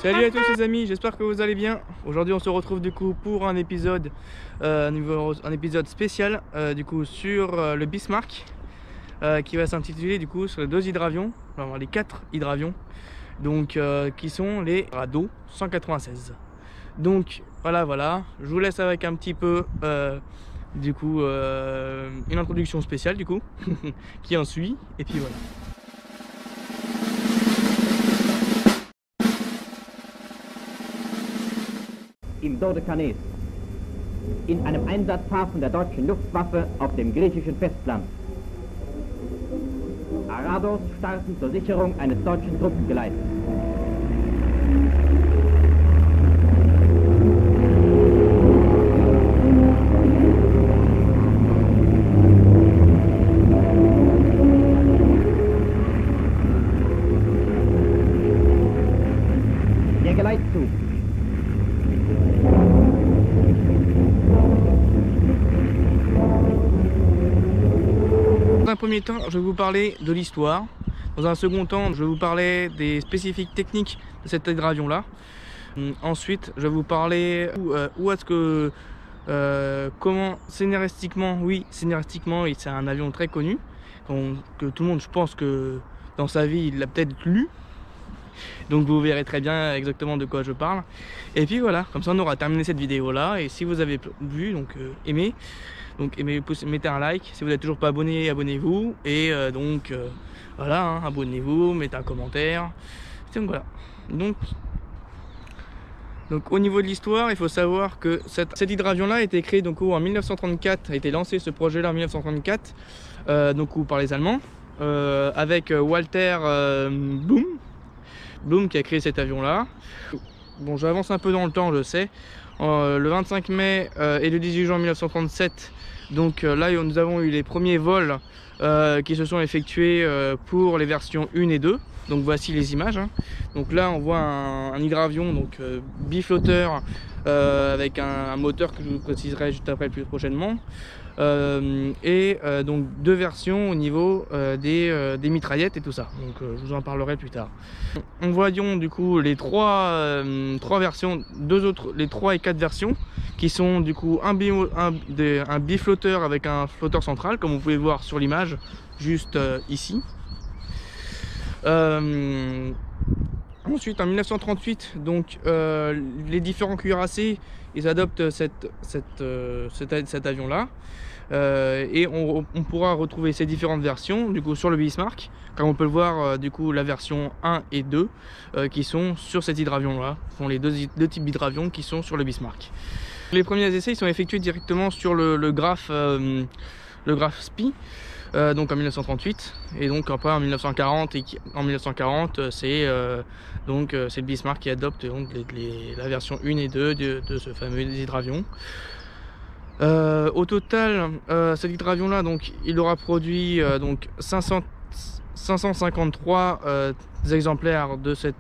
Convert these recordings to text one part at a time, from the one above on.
Salut à tous les amis, j'espère que vous allez bien. Aujourd'hui on se retrouve du coup pour un épisode spécial du coup sur le Bismarck qui va s'intituler du coup sur les deux hydravions, enfin, les 4 hydravions donc qui sont les Rado 196. Donc voilà, je vous laisse avec un petit peu du coup une introduction spéciale du coup qui en suit et puis voilà. Im Dodekanäs, in einem Einsatzhafen der deutschen Luftwaffe auf dem griechischen Festland. Arados starten zur Sicherung eines deutschen Truppengeleits. Der Geleitzug. Dans un premier temps, je vais vous parler de l'histoire. Dans un second temps, je vais vous parler des spécifiques techniques de cet hydravion là. Ensuite, je vais vous parler où est-ce que comment scénaristiquement, c'est un avion très connu que tout le monde, je pense que dans sa vie, il l'a peut-être lu. Donc vous verrez très bien exactement de quoi je parle. Et puis voilà, comme ça on aura terminé cette vidéo là. Et si vous avez vu, donc aimez, mettez un like. Si vous n'êtes toujours pas abonné, abonnez-vous. Et voilà, hein, abonnez-vous, mettez un commentaire. Donc voilà. Donc au niveau de l'histoire, il faut savoir que cet hydravion là a été créé donc en 1934, a été lancé ce projet là en 1934 par les Allemands avec Walter Bloom qui a créé cet avion là. Bon, j'avance un peu dans le temps, je sais. Le 25 mai et le 18 juin 1937, donc là nous avons eu les premiers vols qui se sont effectués pour les versions 1 et 2. Donc voici les images, hein. Donc là on voit un hydravion donc biflotteur avec un moteur que je vous préciserai juste après plus prochainement. Donc deux versions au niveau des mitraillettes et tout ça, donc je vous en parlerai plus tard. On voyons du coup les trois versions, les 3 et 4 versions qui sont du coup un biflotteur avec un flotteur central comme vous pouvez voir sur l'image juste ici. Ensuite en 1938 donc les différents cuirassés ils adoptent cet avion là et on pourra retrouver ces différentes versions du coup sur le Bismarck, comme on peut le voir du coup la version 1 et 2 qui sont sur cet hydravion là, ce sont les deux types d'hydravions qui sont sur le Bismarck. Les premiers essais ils sont effectués directement sur le graphe SPI donc en 1938, et donc après en 1940 c'est le Bismarck qui adopte donc la version 1 et 2 de ce fameux hydravion. Au total cet hydravion là donc il aura produit donc 553 exemplaires de cet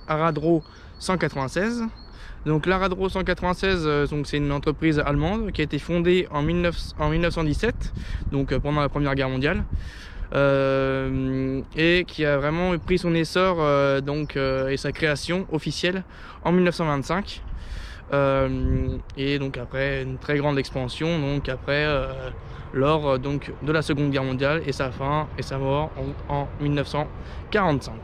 Aradro 196. Donc l'Aradro 196, c'est une entreprise allemande qui a été fondée en 1917, donc pendant la Première Guerre mondiale, et qui a vraiment pris son essor et sa création officielle en 1925. Et donc après une très grande expansion, donc après lors de la Seconde Guerre mondiale et sa fin et sa mort en 1945.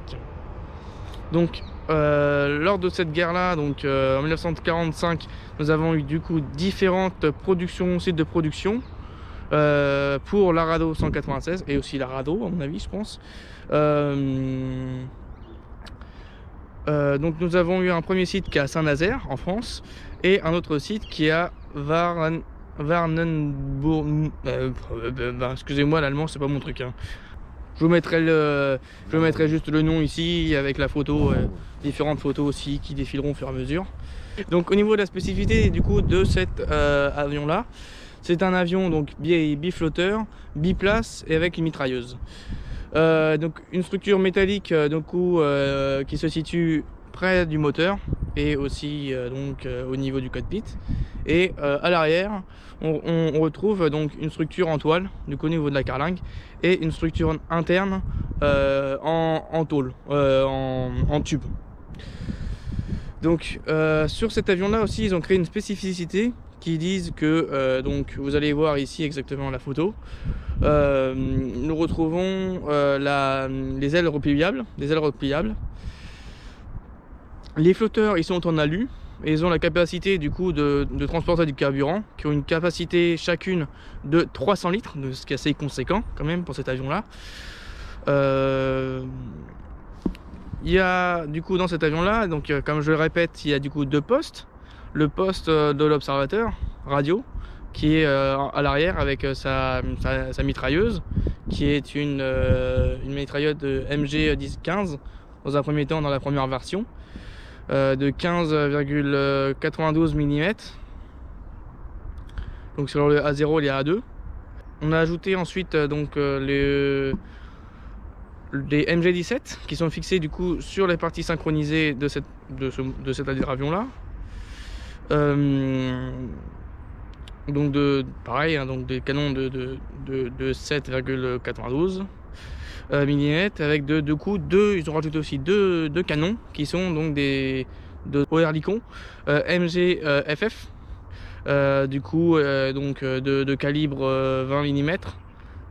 Donc lors de cette guerre là, donc en 1945, nous avons eu du coup différentes sites de production pour l'Arado 196 et aussi l'Arado à mon avis je pense. Donc nous avons eu un premier site qui est à Saint-Nazaire en France et un autre site qui est à Warnenburg. Excusez-moi, l'allemand c'est pas mon truc, hein. Je vous mettrai juste le nom ici avec la photo, différentes photos aussi qui défileront au fur et à mesure. Donc au niveau de la spécificité du coup de cet avion là, c'est un avion donc biflotteur, biplace et avec une mitrailleuse. Donc une structure métallique qui se situe près du moteur et aussi au niveau du cockpit, et à l'arrière on retrouve donc une structure en toile du coup au niveau de la carlingue et une structure interne en tôle, en tube. Donc sur cet avion là aussi ils ont créé une spécificité qui disent que donc vous allez voir ici exactement la photo, nous retrouvons les ailes repliables, les flotteurs ils sont en alu et ils ont la capacité du coup de transporter du carburant, qui ont une capacité chacune de 300 litres, ce qui est assez conséquent quand même pour cet avion là. Il y a du coup dans cet avion là, donc comme je le répète, il y a du coup 2 postes. Le poste de l'observateur radio qui est à l'arrière avec sa mitrailleuse, qui est une mitrailleuse de MG-15 dans un premier temps, dans la première version, de 15,92 mm. Donc sur le A0 et les A2. On a ajouté ensuite donc les MG-17 qui sont fixés du coup sur les parties synchronisées de cet avion là. Donc pareil, hein, donc des canons de 7,92 mm avec ils ont rajouté aussi deux canons qui sont donc des Oerlikon MG FF, du coup donc de calibre 20 mm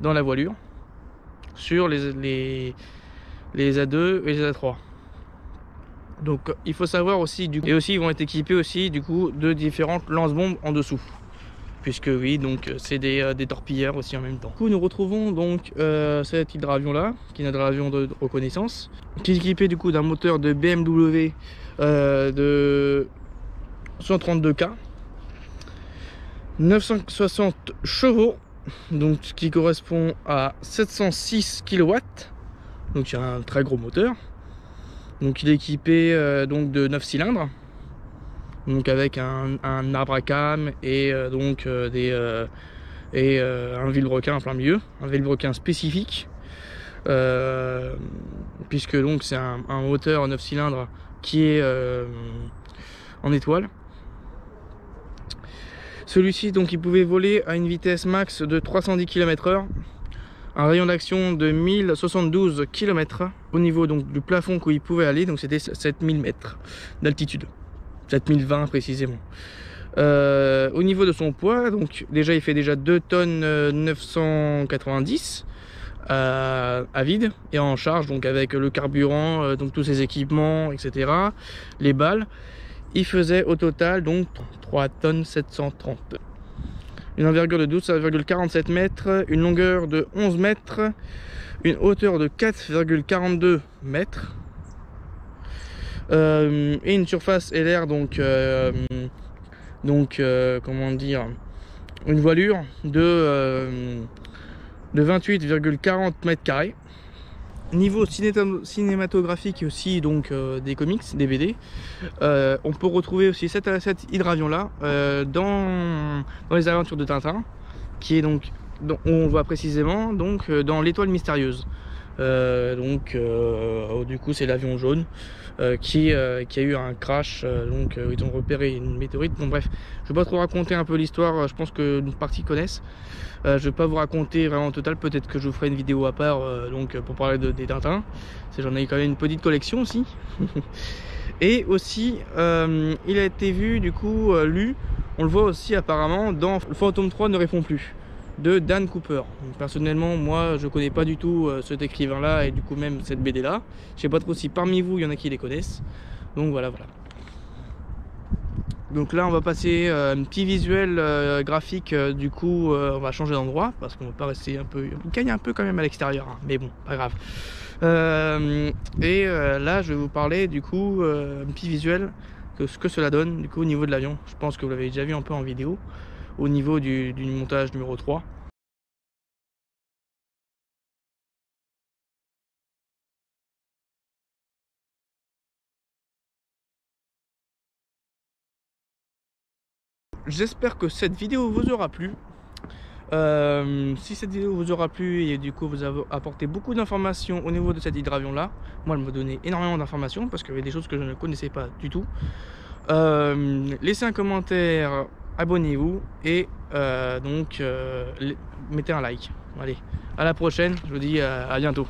dans la voilure sur les A2 et les A3. Donc il faut savoir aussi et aussi ils vont être équipés aussi du coup de différentes lance-bombes en dessous, puisque oui, donc c'est des torpilleurs aussi en même temps. Du coup nous retrouvons donc cet hydravion là, qui est un hydravion de reconnaissance, qui est équipé du coup d'un moteur de BMW de 132K, 960 chevaux, donc ce qui correspond à 706 kW, donc il y a un très gros moteur. Donc il est équipé donc de 9 cylindres, donc avec un arbre à cam et donc un vilebrequin en plein milieu, un vilebrequin spécifique, puisque donc c'est un moteur 9 cylindres qui est en étoile. Celui-ci donc il pouvait voler à une vitesse max de 310 km/h, un rayon d'action de 1072 km au niveau donc du plafond où il pouvait aller, donc c'était 7000 mètres d'altitude, 7020 précisément. Au niveau de son poids, donc déjà il fait déjà 2 tonnes 990 à vide et en charge, donc avec le carburant, donc tous ses équipements, etc., les balles, il faisait au total donc 3 tonnes 730. Une envergure de 12,47 mètres, une longueur de 11 mètres, une hauteur de 4,42 mètres, et une surface LR, donc comment dire, une voilure de 28,40 mètres carrés. Niveau cinématographique aussi, donc des comics, des BD, on peut retrouver aussi cet hydravion là dans les aventures de Tintin, qui est donc on le voit précisément donc dans l'Étoile mystérieuse. Du coup c'est l'avion jaune qui a eu un crash, ils ont repéré une météorite. Bon bref, je vais pas trop raconter un peu l'histoire, je pense que une partie connaissent. Je vais pas vous raconter vraiment en total, peut-être que je vous ferai une vidéo à part pour parler des Tintins, j'en ai quand même une petite collection aussi. Et aussi il a été vu du coup lu, on le voit aussi apparemment dans Le Fantôme 3 ne répond plus de Dan Cooper. Donc, personnellement moi je connais pas du tout cet écrivain là et du coup même cette BD là. Je sais pas trop si parmi vous il y en a qui les connaissent. Donc voilà. Donc là on va passer un petit visuel graphique, du coup on va changer d'endroit parce qu'on va pas rester un peu, on gagne un peu quand même à l'extérieur, hein, mais bon pas grave. Là je vais vous parler du coup un petit visuel de ce que cela donne du coup au niveau de l'avion. Je pense que vous l'avez déjà vu un peu en vidéo au niveau du montage numéro 3. J'espère que cette vidéo vous aura plu. Si cette vidéo vous aura plu et du coup vous avez apporté beaucoup d'informations au niveau de cet hydravion là, moi elle m'a donné énormément d'informations parce qu'il y avait des choses que je ne connaissais pas du tout. Laissez un commentaire, abonnez-vous et mettez un like. Allez, à la prochaine, je vous dis à bientôt.